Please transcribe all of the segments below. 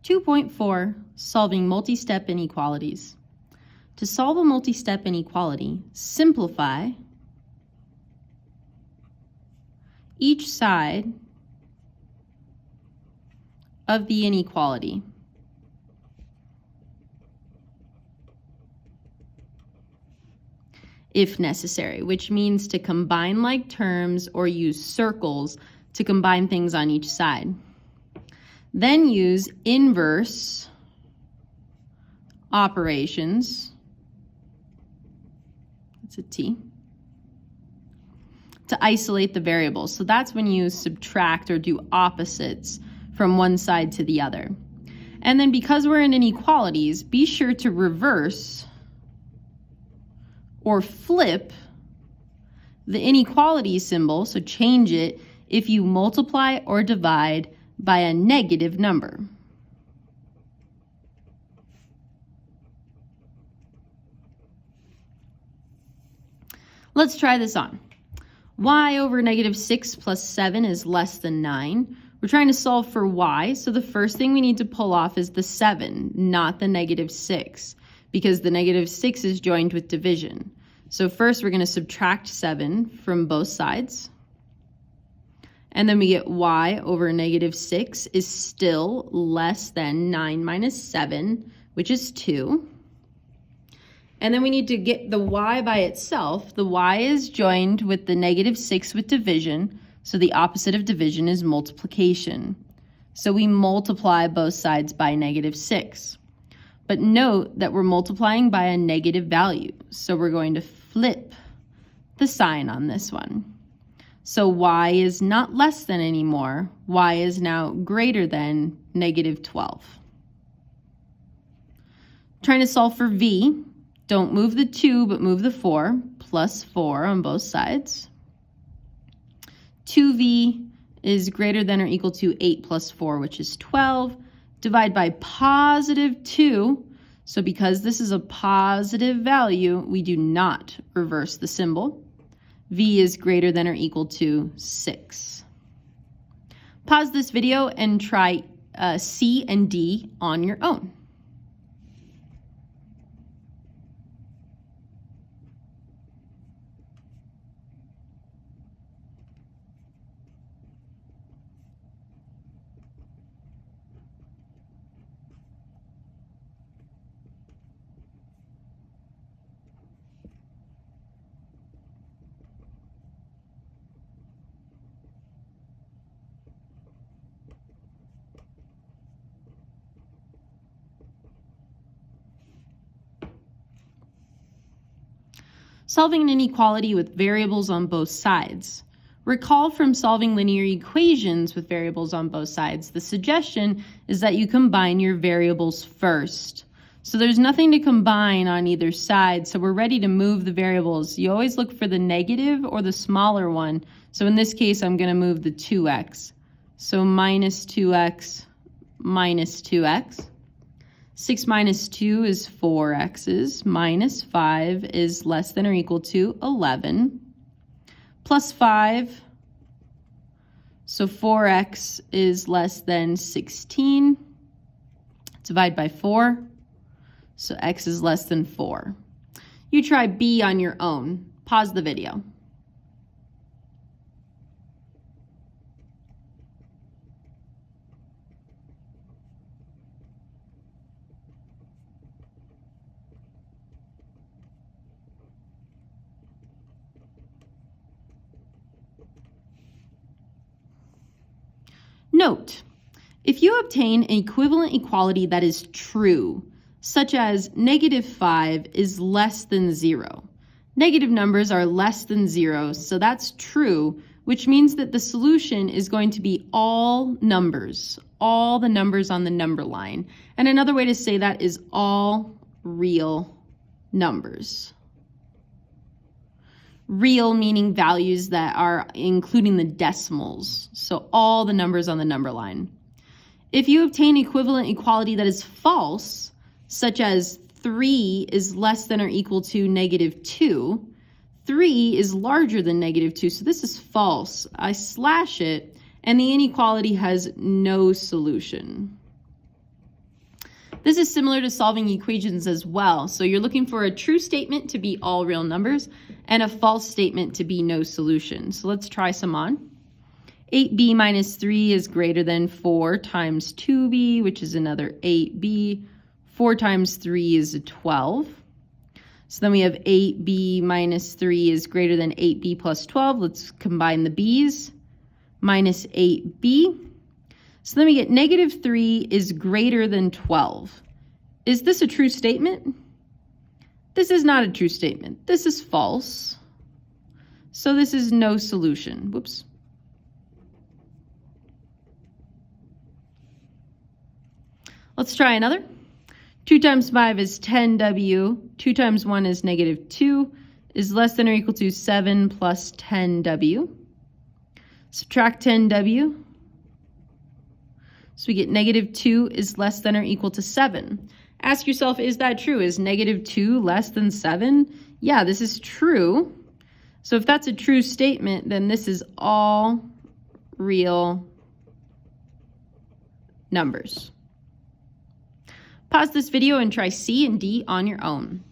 2.4, solving multi-step inequalities. To solve a multi-step inequality, simplify each side of the inequality. If necessary, which means to combine like terms or use circles to combine things on each side. Then use inverse operations, that's a T, to isolate the variables. So that's when you subtract or do opposites from one side to the other. And then because we're in inequalities, be sure to reverse or flip the inequality symbol, so change it if you multiply or divide by a negative number. Let's try this on. Y over negative 6 plus 7 is less than 9. We're trying to solve for y, so the first thing we need to pull off is the 7, not the negative 6, because the negative 6 is joined with division. So first we're going to subtract 7 from both sides. And then we get y over negative 6 is still less than 9 minus 7, which is 2. And then we need to get the y by itself. The y is joined with the negative 6 with division, so the opposite of division is multiplication. So we multiply both sides by negative 6. But note that we're multiplying by a negative value, so we're going to flip the sign on this one. So y is not less than anymore. Y is now greater than negative 12. Trying to solve for v, don't move the 2, but move the 4, plus 4 on both sides. 2v is greater than or equal to 8 plus 4, which is 12. Divide by positive 2. So because this is a positive value, we do not reverse the symbol. V is greater than or equal to 6. Pause this video and try C and D on your own. Solving an inequality with variables on both sides. Recall from solving linear equations with variables on both sides, the suggestion is that you combine your variables first. So there's nothing to combine on either side, so we're ready to move the variables. You always look for the negative or the smaller one. So in this case, I'm going to move the 2x. So minus 2x minus 2x. 6 minus 2 is 4x's, minus 5 is less than or equal to 11, plus 5, so 4x is less than 16, divide by 4, so x is less than 4. You try B on your own. Pause the video. Note, if you obtain an equivalent equality that is true, such as negative 5 is less than 0. Negative numbers are less than 0, so that's true, which means that the solution is going to be all numbers, all the numbers on the number line. And another way to say that is all real numbers. Real meaning values that are including the decimals, so all the numbers on the number line. If you obtain equivalent equality that is false, such as 3 is less than or equal to negative 2, 3 is larger than negative 2, so this is false. I slash it, and the inequality has no solution. This is similar to solving equations as well. So you're looking for a true statement to be all real numbers and a false statement to be no solution. So let's try some on. 8b minus 3 is greater than 4 times 2b, which is another 8b. 4 times 3 is a 12. So then we have 8b minus 3 is greater than 8b plus 12. Let's combine the b's. Minus 8b. So then we get negative 3 is greater than 12. Is this a true statement? This is not a true statement. This is false. So this is no solution. Whoops. Let's try another. 2 times 5 is 10w. 2 times 1 is negative 2. Is less than or equal to 7 plus 10w. Subtract 10w. So we get negative 2 is less than or equal to 7. Ask yourself, is that true? Is negative 2 less than 7? Yeah, this is true. So if that's a true statement, then this is all real numbers. Pause this video and try C and D on your own.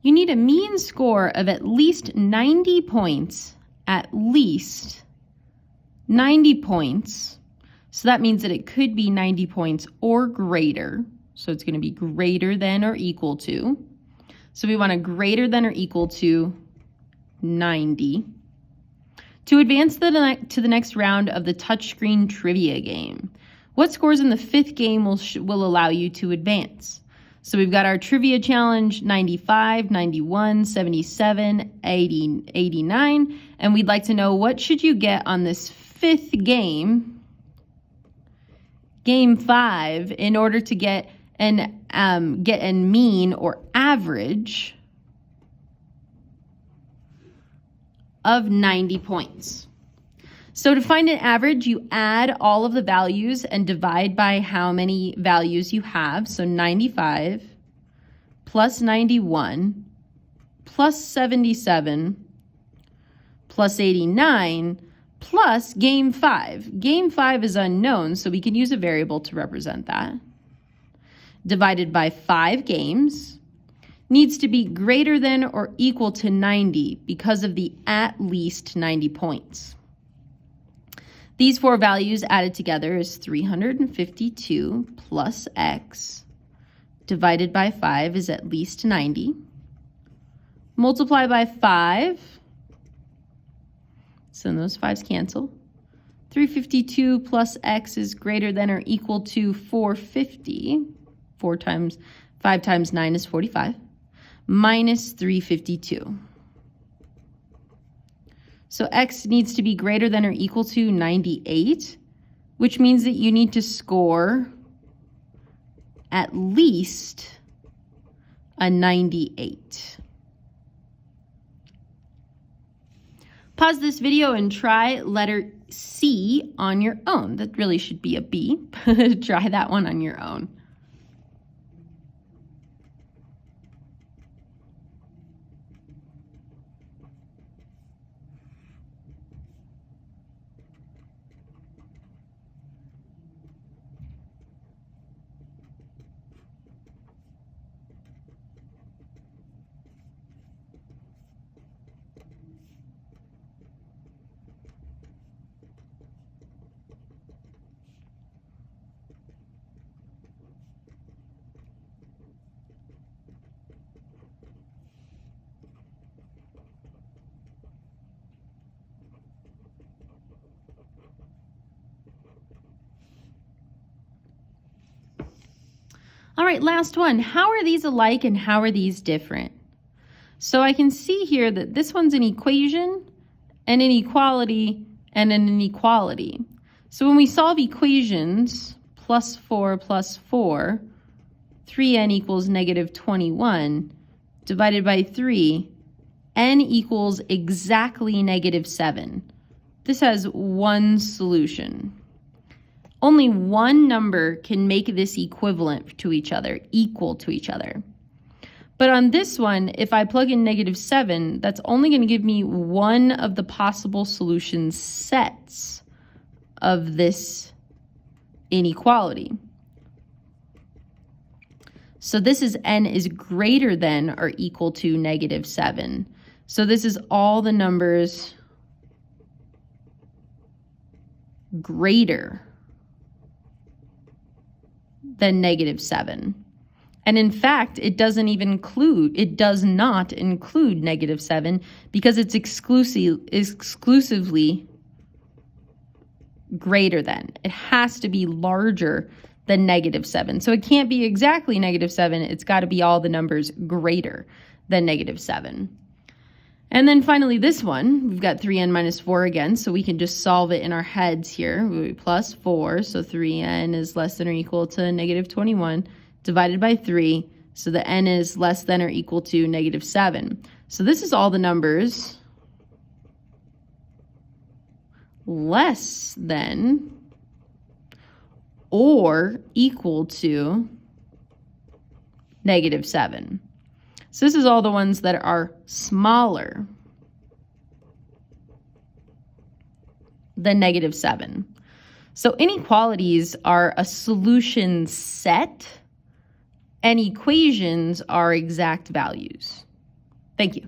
You need a mean score of at least 90 points, at least 90 points. So that means that it could be 90 points or greater. So it's going to be greater than or equal to. So we want a greater than or equal to 90. To advance to the next round of the touchscreen trivia game, what scores in the 5th game will allow you to advance? So we've got our trivia challenge, 95, 91, 77, 80, 89, and we'd like to know what should you get on this 5th game, game 5, in order to get a mean or average of 90 points. So to find an average, you add all of the values and divide by how many values you have. So 95 plus 91 plus 77 plus 89 plus game 5. Game 5 is unknown, so we can use a variable to represent that. Divided by 5 games needs to be greater than or equal to 90 because of the at least 90 points. These 4 values added together is 352 plus x divided by 5 is at least 90. Multiply by 5. So those 5's cancel. 352 plus x is greater than or equal to 450. 5 times 9 is 45. Minus 352. So x needs to be greater than or equal to 98, which means that you need to score at least a 98. Pause this video and try letter C on your own. That really should be a B. Try that one on your own. All right, last one. How are these alike and how are these different? So I can see here that this one's an equation, an inequality, and an inequality. So when we solve equations, plus 4 plus 4, 3n equals negative 21, divided by 3, n equals exactly negative 7. This has one solution. Only one number can make this equivalent to each other, equal to each other. But on this one, if I plug in negative 7, that's only going to give me one of the possible solution sets of this inequality. So this is n is greater than or equal to negative 7. So this is all the numbers greater than negative 7. And in fact, it does not include negative 7 because it's exclusively greater than. It has to be larger than negative 7. So it can't be exactly negative 7. It's got to be all the numbers greater than negative 7. And then finally this one, we've got 3n minus 4 again, so we can just solve it in our heads here. We'll be plus 4, so 3n is less than or equal to negative 21, divided by 3, so the n is less than or equal to negative 7. So this is all the numbers less than or equal to negative 7. So this is all the ones that are smaller than negative 7. So inequalities are a solution set, and equations are exact values. Thank you.